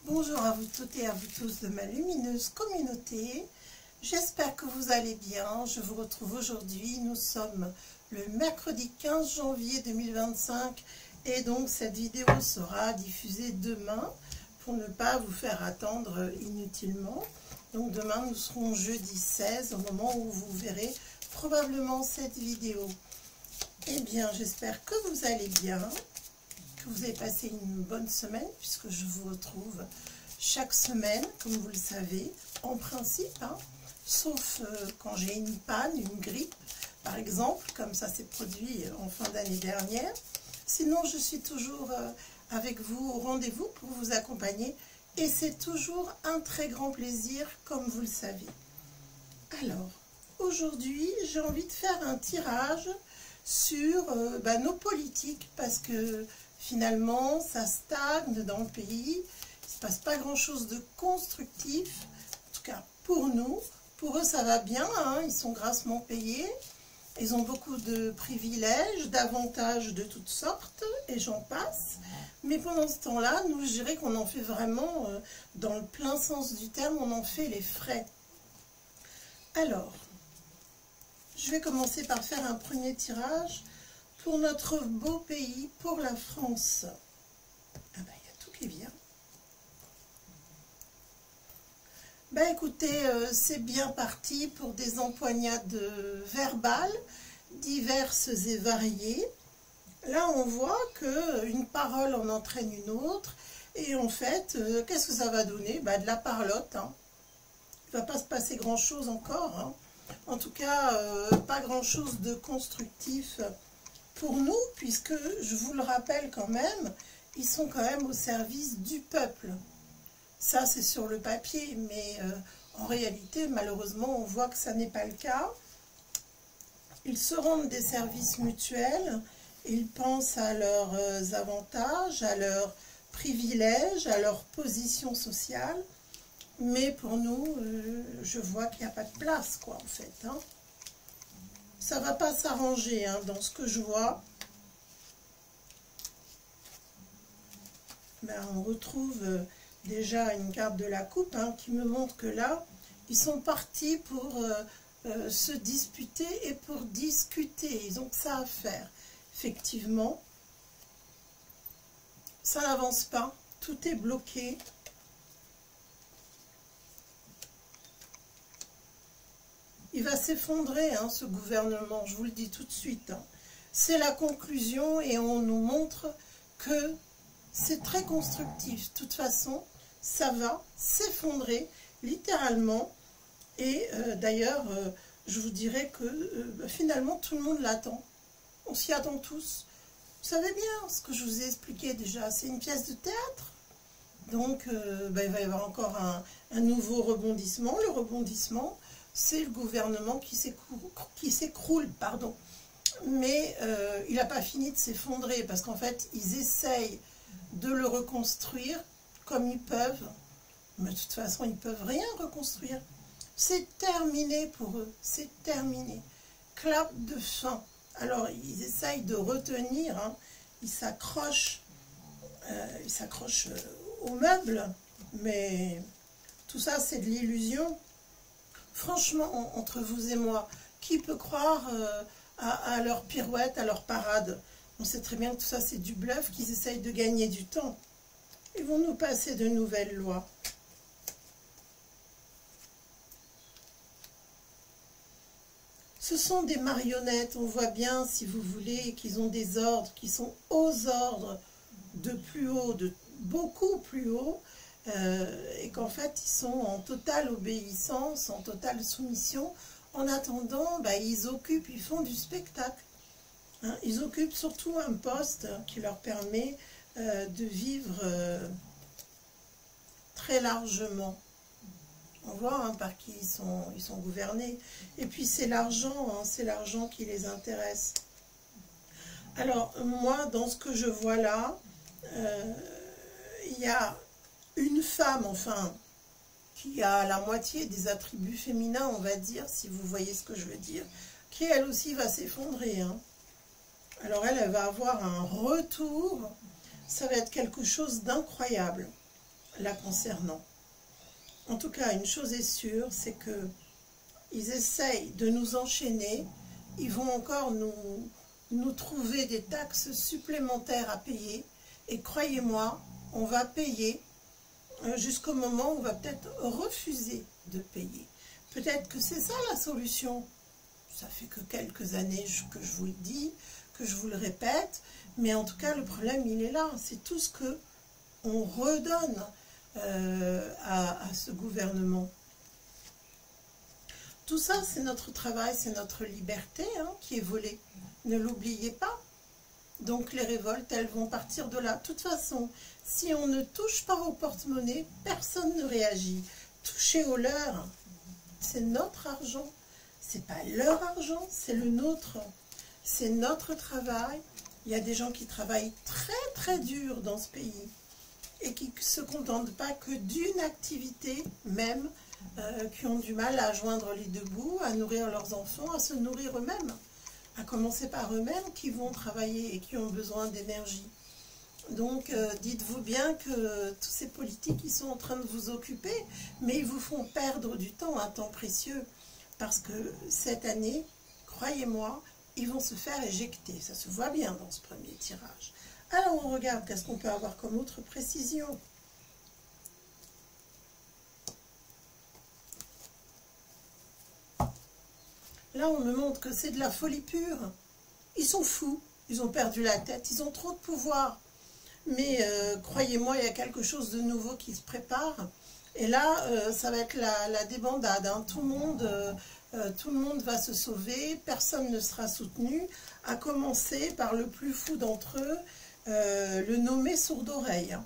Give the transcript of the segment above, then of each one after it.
Bonjour à vous toutes et à vous tous de ma lumineuse communauté. J'espère que vous allez bien. Je vous retrouve aujourd'hui. Nous sommes le mercredi 15 janvier 2025 et donc cette vidéo sera diffusée demain pour ne pas vous faire attendre inutilement. Donc demain nous serons jeudi 16 au moment où vous verrez probablement cette vidéo. Eh bien, j'espère que vous allez bien, que vous avez passé une bonne semaine, puisque je vous retrouve chaque semaine, comme vous le savez, en principe, hein, sauf quand j'ai une panne, une grippe, par exemple, comme ça s'est produit en fin d'année dernière. Sinon, je suis toujours avec vous au rendez-vous pour vous accompagner, et c'est toujours un très grand plaisir, comme vous le savez. Alors, aujourd'hui, j'ai envie de faire un tirage sur nos politiques, parce que finalement ça stagne dans le pays, il ne se passe pas grand chose de constructif, en tout cas pour nous. Pour eux ça va bien, hein, ils sont grassement payés, ils ont beaucoup de privilèges, d'avantages de toutes sortes, et j'en passe, mais pendant ce temps-là, nous je dirais qu'on en fait vraiment, dans le plein sens du terme, on en fait les frais. Alors, je vais commencer par faire un premier tirage pour notre beau pays, pour la France. Ah ben, il y a tout qui vient. Ben écoutez, c'est bien parti pour des empoignades verbales, diverses et variées. Là, on voit qu'une parole en entraîne une autre. Et en fait, qu'est-ce que ça va donner? Ben, de la parlotte. Hein. Il ne va pas se passer grand-chose encore, hein. En tout cas, pas grand-chose de constructif pour nous, puisque, je vous le rappelle quand même, ils sont quand même au service du peuple. Ça, c'est sur le papier, mais en réalité, malheureusement, on voit que ça n'est pas le cas. Ils se rendent des services mutuels, ils pensent à leurs avantages, à leurs privilèges, à leur position sociale. Mais pour nous, je vois qu'il n'y a pas de place, quoi, en fait. Hein. Ça ne va pas s'arranger, hein, dans ce que je vois. Ben, on retrouve déjà une carte de la coupe, hein, qui me montre que là, ils sont partis pour se disputer et pour discuter. Ils ont que ça à faire. Effectivement, ça n'avance pas. Tout est bloqué. Il va s'effondrer, hein, ce gouvernement, je vous le dis tout de suite. Hein. C'est la conclusion et on nous montre que c'est très constructif. De toute façon, ça va s'effondrer, littéralement. Et d'ailleurs, je vous dirais que finalement, tout le monde l'attend. On s'y attend tous. Vous savez bien ce que je vous ai expliqué déjà, c'est une pièce de théâtre. Donc, il va y avoir encore un nouveau rebondissement. Le rebondissement, c'est le gouvernement qui s'écroule, pardon. Mais il n'a pas fini de s'effondrer, parce qu'en fait, ils essayent de le reconstruire comme ils peuvent. Mais de toute façon, ils ne peuvent rien reconstruire. C'est terminé pour eux, c'est terminé. Clap de fin. Alors, ils essayent de retenir, hein, ils s'accrochent aux meubles, mais tout ça, c'est de l'illusion. Franchement, entre vous et moi, qui peut croire à leur pirouette, à leur parade? On sait très bien que tout ça, c'est du bluff, qu'ils essayent de gagner du temps. Ils vont nous passer de nouvelles lois. Ce sont des marionnettes, on voit bien, si vous voulez, qu'ils ont des ordres, qui sont aux ordres de plus haut, de beaucoup plus haut, et qu'en fait ils sont en totale obéissance, en totale soumission. En attendant, ils font du spectacle, hein. Ils occupent surtout un poste qui leur permet de vivre très largement. On voit, hein, par qui ils sont gouvernés. Et puis c'est l'argent, hein, c'est l'argent qui les intéresse. Alors moi, dans ce que je vois là, il y a une femme, enfin, qui a la moitié des attributs féminins, on va dire, si vous voyez ce que je veux dire, qui elle aussi va s'effondrer. Hein. Alors elle va avoir un retour, ça va être quelque chose d'incroyable. la concernant. En tout cas, une chose est sûre, c'est que ils essayent de nous enchaîner, ils vont encore nous trouver des taxes supplémentaires à payer, et croyez-moi, on va payer jusqu'au moment où on va peut-être refuser de payer. Peut-être que c'est ça la solution. Ça fait que quelques années que je vous le dis, que je vous le répète, mais en tout cas le problème il est là, c'est tout ce que on redonne à ce gouvernement. Tout ça c'est notre travail, c'est notre liberté qui est volée, ne l'oubliez pas. Donc les révoltes elles vont partir de là. De toute façon, si on ne touche pas au porte-monnaie, personne ne réagit. Toucher au leur, c'est notre argent. C'est pas leur argent, c'est le nôtre. C'est notre travail. Il y a des gens qui travaillent très très dur dans ce pays et qui ne se contentent pas que d'une activité même, qui ont du mal à joindre les deux bouts, à nourrir leurs enfants, à se nourrir eux-mêmes. À commencer par eux-mêmes qui vont travailler et qui ont besoin d'énergie. Donc dites-vous bien que tous ces politiques ils sont en train de vous occuper, mais ils vous font perdre du temps, un temps précieux. Parce que cette année, croyez-moi, ils vont se faire éjecter. Ça se voit bien dans ce premier tirage. Alors on regarde qu'est-ce qu'on peut avoir comme autre précision. Là on me montre que c'est de la folie pure. Ils sont fous, ils ont perdu la tête, ils ont trop de pouvoir. Mais croyez-moi, il y a quelque chose de nouveau qui se prépare. Et là, ça va être la débandade. Tout le monde va se sauver, personne ne sera soutenu, à commencer par le plus fou d'entre eux, le nommé sourd-oreille.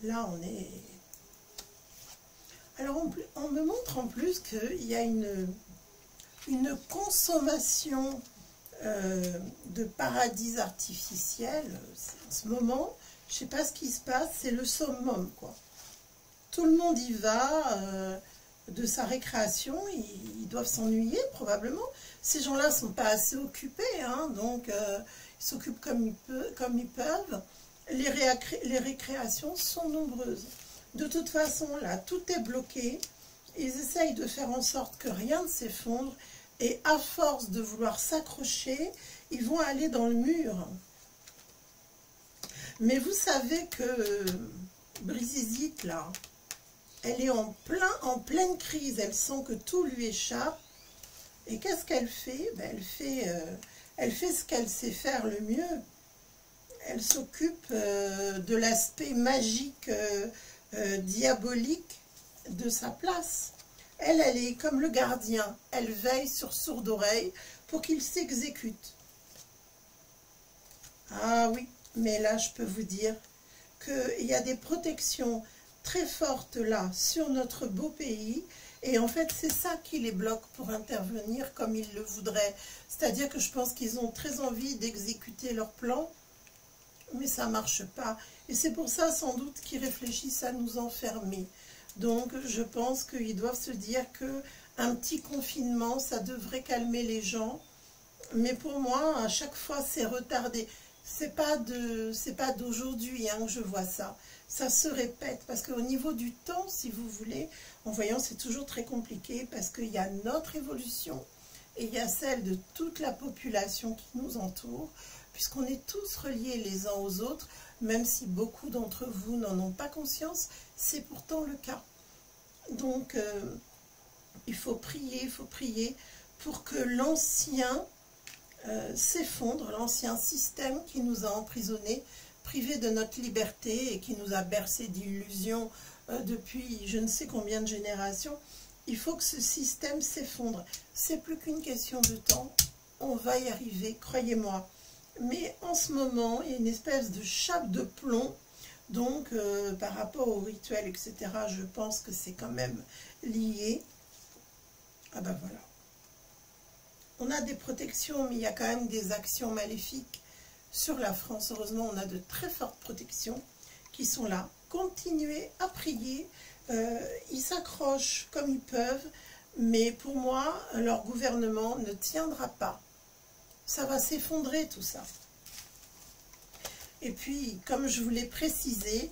Là, on est... Alors, on me montre en plus qu'il y a une consommation de paradis artificiels. En ce moment, je ne sais pas ce qui se passe, c'est le summum, quoi. Tout le monde y va de sa récréation, ils doivent s'ennuyer probablement. Ces gens-là ne sont pas assez occupés, donc ils s'occupent comme ils peuvent. Les récréations sont nombreuses. De toute façon, là, tout est bloqué. Ils essayent de faire en sorte que rien ne s'effondre. Et à force de vouloir s'accrocher, ils vont aller dans le mur. Mais vous savez que Brigitte, là, elle est en pleine crise, elle sent que tout lui échappe. Et qu'est-ce qu'elle fait? Elle fait ce qu'elle sait faire le mieux. Elle s'occupe de l'aspect magique, diabolique de sa place. Elle est comme le gardien. Elle veille sur sourd-oreille pour qu'il s'exécute. Ah oui, mais là, je peux vous dire qu'il y a des protections très fortes là sur notre beau pays, et en fait c'est ça qui les bloque pour intervenir comme ils le voudraient. C'est-à-dire que je pense qu'ils ont très envie d'exécuter leur plan, mais ça ne marche pas, et c'est pour ça sans doute qu'ils réfléchissent à nous enfermer. Donc je pense qu'ils doivent se dire que un petit confinement ça devrait calmer les gens, mais pour moi à chaque fois c'est retardé. C'est pas d'aujourd'hui que je vois ça. Ça se répète parce qu'au niveau du temps, si vous voulez, en voyant, c'est toujours très compliqué parce qu'il y a notre évolution et il y a celle de toute la population qui nous entoure, puisqu'on est tous reliés les uns aux autres, même si beaucoup d'entre vous n'en ont pas conscience, c'est pourtant le cas. Donc, il faut prier pour que l'ancien s'effondre, l'ancien système qui nous a emprisonnés, privés de notre liberté et qui nous a bercé d'illusions depuis je ne sais combien de générations. Il faut que ce système s'effondre. C'est plus qu'une question de temps. On va y arriver, croyez-moi. Mais en ce moment, il y a une espèce de chape de plomb. Donc, par rapport au rituel, etc., je pense que c'est quand même lié. Ah ben voilà. On a des protections, mais il y a quand même des actions maléfiques sur la France. Heureusement, on a de très fortes protections qui sont là. Continuez à prier. Ils s'accrochent comme ils peuvent, mais pour moi, leur gouvernement ne tiendra pas. Ça va s'effondrer tout ça. Et puis, comme je vous l'ai précisé,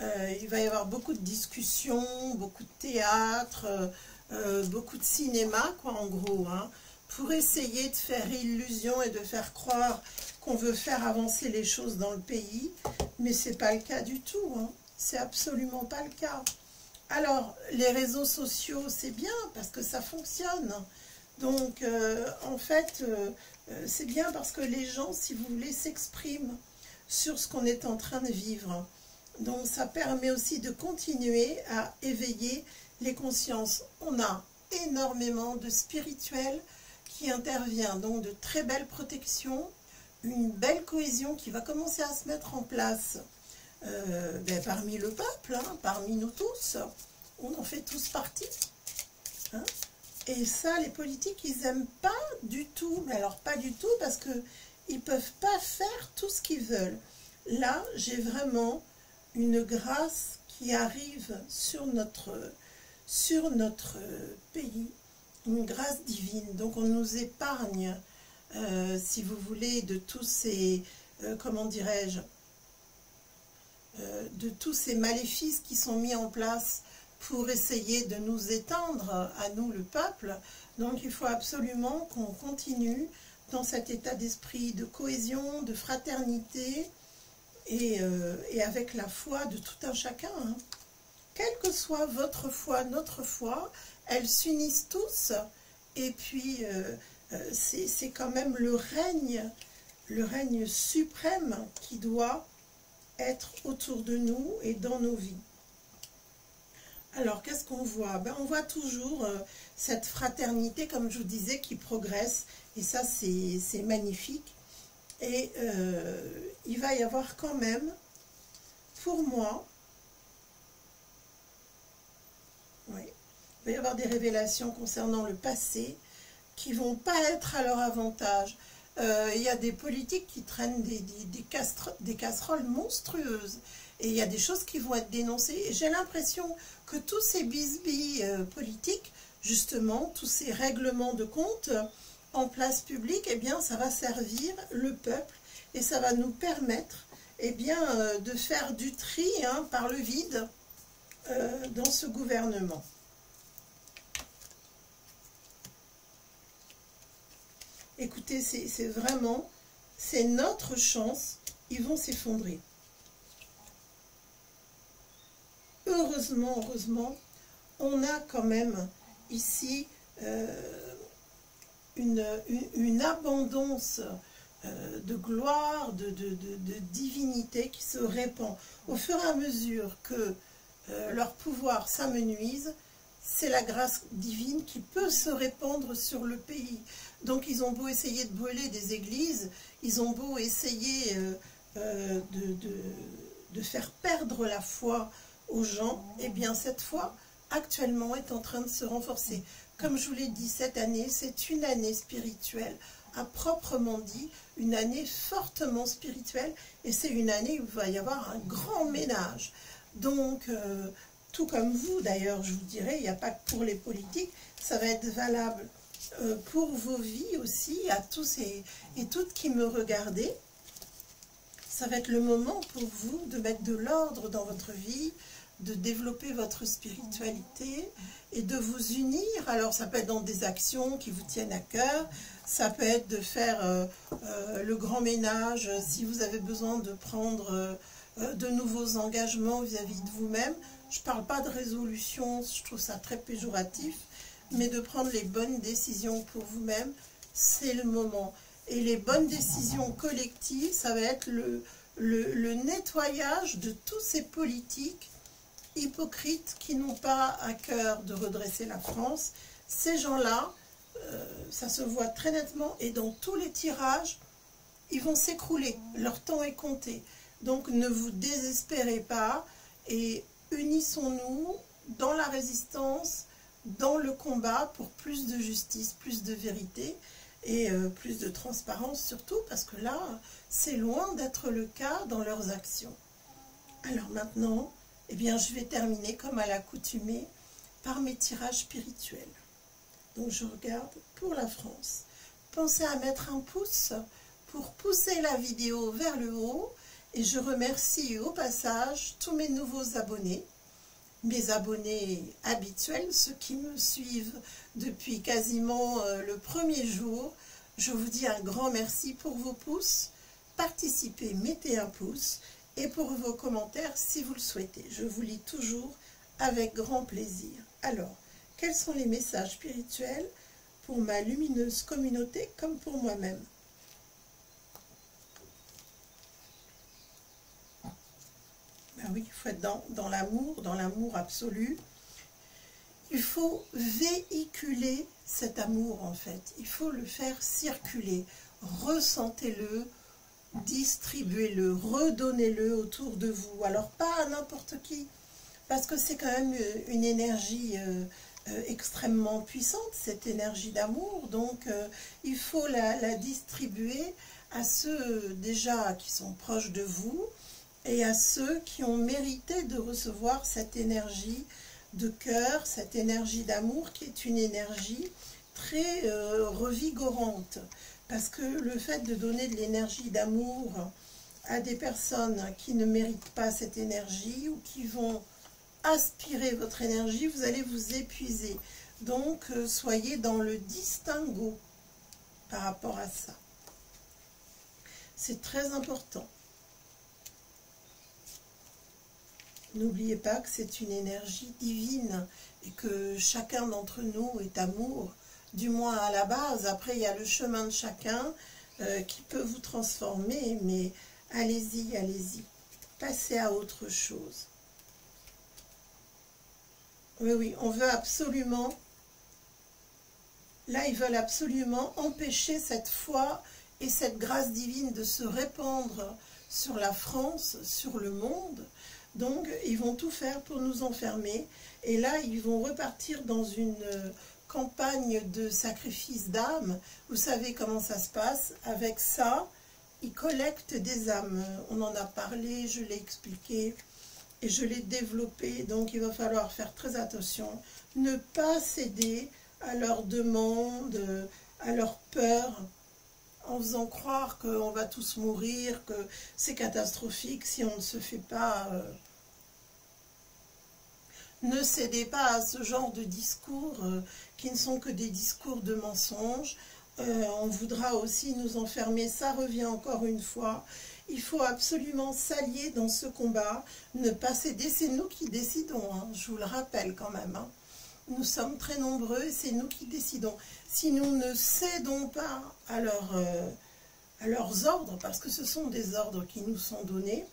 Il va y avoir beaucoup de discussions, beaucoup de théâtre, beaucoup de cinéma, quoi, en gros, hein, pour essayer de faire illusion et de faire croire qu'on veut faire avancer les choses dans le pays, mais c'est pas le cas du tout, hein. C'est absolument pas le cas. Alors, les réseaux sociaux, c'est bien parce que ça fonctionne. Donc, en fait, c'est bien parce que les gens, si vous voulez, s'expriment sur ce qu'on est en train de vivre. Donc, ça permet aussi de continuer à éveiller les consciences. On a énormément de spirituel qui intervient, donc de très belles protections, une belle cohésion qui va commencer à se mettre en place parmi le peuple, hein, parmi nous tous. On en fait tous partie. Hein. Et ça, les politiques, ils n'aiment pas du tout. Mais alors, pas du tout, parce qu'ils ne peuvent pas faire tout ce qu'ils veulent. Là, j'ai vraiment une grâce qui arrive sur notre pays, une grâce divine. Donc, on nous épargne, si vous voulez, de tous ces, comment dirais-je, de tous ces maléfices qui sont mis en place pour essayer de nous éteindre à nous, le peuple. Donc il faut absolument qu'on continue dans cet état d'esprit de cohésion, de fraternité et avec la foi de tout un chacun. Hein. Quelle que soit votre foi, notre foi, elles s'unissent tous et puis c'est quand même le règne suprême qui doit être autour de nous et dans nos vies. Alors, qu'est-ce qu'on voit? On voit toujours cette fraternité, comme je vous disais, qui progresse. Et ça, c'est magnifique. Et il va y avoir quand même, pour moi, oui, il va y avoir des révélations concernant le passé qui ne vont pas être à leur avantage. Il y a des politiques qui traînent des casseroles monstrueuses. Et il y a des choses qui vont être dénoncées. Et j'ai l'impression que tous ces bisbilles politiques, justement, tous ces règlements de compte en place publique, eh bien, ça va servir le peuple et ça va nous permettre, eh bien, de faire du tri hein, par le vide dans ce gouvernement. Écoutez, c'est vraiment, c'est notre chance, ils vont s'effondrer. Heureusement, on a quand même ici une abondance de gloire, de divinité qui se répand. Au fur et à mesure que leur pouvoir s'amenuise, c'est la grâce divine qui peut se répandre sur le pays. Donc ils ont beau essayer de brûler des églises, ils ont beau essayer de faire perdre la foi aux gens, et bien cette foi actuellement est en train de se renforcer. Comme je vous l'ai dit, cette année, c'est une année spirituelle, à proprement dit, une année fortement spirituelle, et c'est une année où il va y avoir un grand ménage. Donc, tout comme vous, d'ailleurs, je vous dirais, il n'y a pas que pour les politiques, ça va être valable pour vos vies aussi, à tous et toutes qui me regardez. Ça va être le moment pour vous de mettre de l'ordre dans votre vie, de développer votre spiritualité et de vous unir. Alors ça peut être dans des actions qui vous tiennent à cœur, ça peut être de faire le grand ménage si vous avez besoin de prendre de nouveaux engagements vis-à-vis de vous-même. Je ne parle pas de résolution, je trouve ça très péjoratif, mais de prendre les bonnes décisions pour vous-même, c'est le moment. Et les bonnes décisions collectives, ça va être le nettoyage de tous ces politiques hypocrites qui n'ont pas à cœur de redresser la France. Ces gens-là, ça se voit très nettement, et dans tous les tirages, ils vont s'écrouler. Leur temps est compté. Donc ne vous désespérez pas et unissons-nous dans la résistance, dans le combat pour plus de justice, plus de vérité et plus de transparence surtout, parce que là, c'est loin d'être le cas dans leurs actions. Alors maintenant, eh bien, je vais terminer comme à l'accoutumée par mes tirages spirituels. Donc je regarde pour la France. Pensez à mettre un pouce pour pousser la vidéo vers le haut Et je remercie au passage tous mes nouveaux abonnés, mes abonnés habituels, ceux qui me suivent depuis quasiment le premier jour. Je vous dis un grand merci pour vos pouces. Participez, mettez un pouce, et pour vos commentaires si vous le souhaitez. Je vous lis toujours avec grand plaisir. Alors, quels sont les messages spirituels pour ma lumineuse communauté comme pour moi-même? Ben oui, il faut être dans l'amour absolu. Il faut véhiculer cet amour en fait. Il faut le faire circuler. Ressentez-le, distribuez-le, redonnez-le autour de vous. Alors pas à n'importe qui, parce que c'est quand même une énergie extrêmement puissante, cette énergie d'amour. Donc il faut la distribuer à ceux déjà qui sont proches de vous et à ceux qui ont mérité de recevoir cette énergie de cœur, cette énergie d'amour qui est une énergie très revigorante. Parce que le fait de donner de l'énergie d'amour à des personnes qui ne méritent pas cette énergie ou qui vont aspirer votre énergie, vous allez vous épuiser. Donc, soyez dans le distinguo par rapport à ça. C'est très important. N'oubliez pas que c'est une énergie divine et que chacun d'entre nous est amour, du moins à la base. Après, il y a le chemin de chacun qui peut vous transformer, mais allez-y, allez-y. Passez à autre chose. Oui, oui, on veut absolument... Là, ils veulent absolument empêcher cette foi et cette grâce divine de se répandre sur la France, sur le monde. Donc, ils vont tout faire pour nous enfermer. Et là, ils vont repartir dans une campagne de sacrifice d'âmes. Vous savez comment ça se passe. Avec ça, ils collectent des âmes. On en a parlé, je l'ai expliqué et je l'ai développé. Donc, il va falloir faire très attention. Ne pas céder à leurs demandes, à leurs peurs, en faisant croire qu'on va tous mourir, que c'est catastrophique si on ne se fait pas... Ne cédez pas à ce genre de discours qui ne sont que des discours de mensonges. On voudra aussi nous enfermer, ça revient encore une fois. Il faut absolument s'allier dans ce combat, ne pas céder, c'est nous qui décidons, hein, je vous le rappelle quand même. Hein. Nous sommes très nombreux et c'est nous qui décidons. Si nous ne cédons pas à leurs ordres, parce que ce sont des ordres qui nous sont donnés,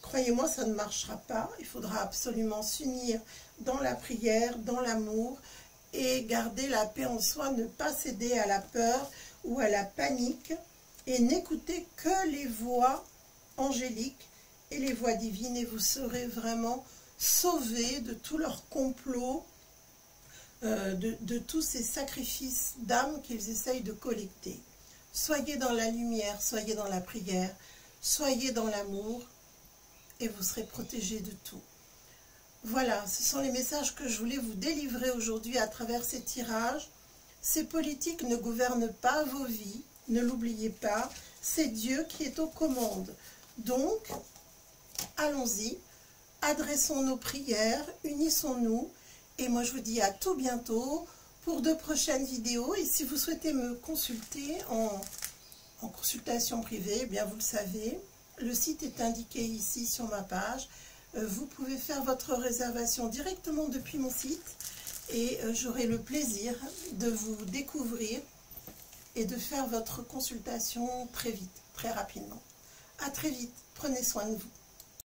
croyez-moi, ça ne marchera pas. Il faudra absolument s'unir dans la prière, dans l'amour et garder la paix en soi, ne pas céder à la peur ou à la panique et n'écouter que les voix angéliques et les voix divines et vous serez vraiment sauvés de tous leurs complots, de tous ces sacrifices d'âme qu'ils essayent de collecter. Soyez dans la lumière, soyez dans la prière, soyez dans l'amour et vous serez protégés de tout. Voilà, ce sont les messages que je voulais vous délivrer aujourd'hui à travers ces tirages. Ces politiques ne gouvernent pas vos vies, ne l'oubliez pas, c'est Dieu qui est aux commandes. Donc, allons-y, adressons nos prières, unissons-nous, et moi je vous dis à tout bientôt pour de prochaines vidéos. Et si vous souhaitez me consulter en consultation privée, eh bien vous le savez, le site est indiqué ici sur ma page. Vous pouvez faire votre réservation directement depuis mon site et j'aurai le plaisir de vous découvrir et de faire votre consultation très vite, très rapidement. À très vite, prenez soin de vous.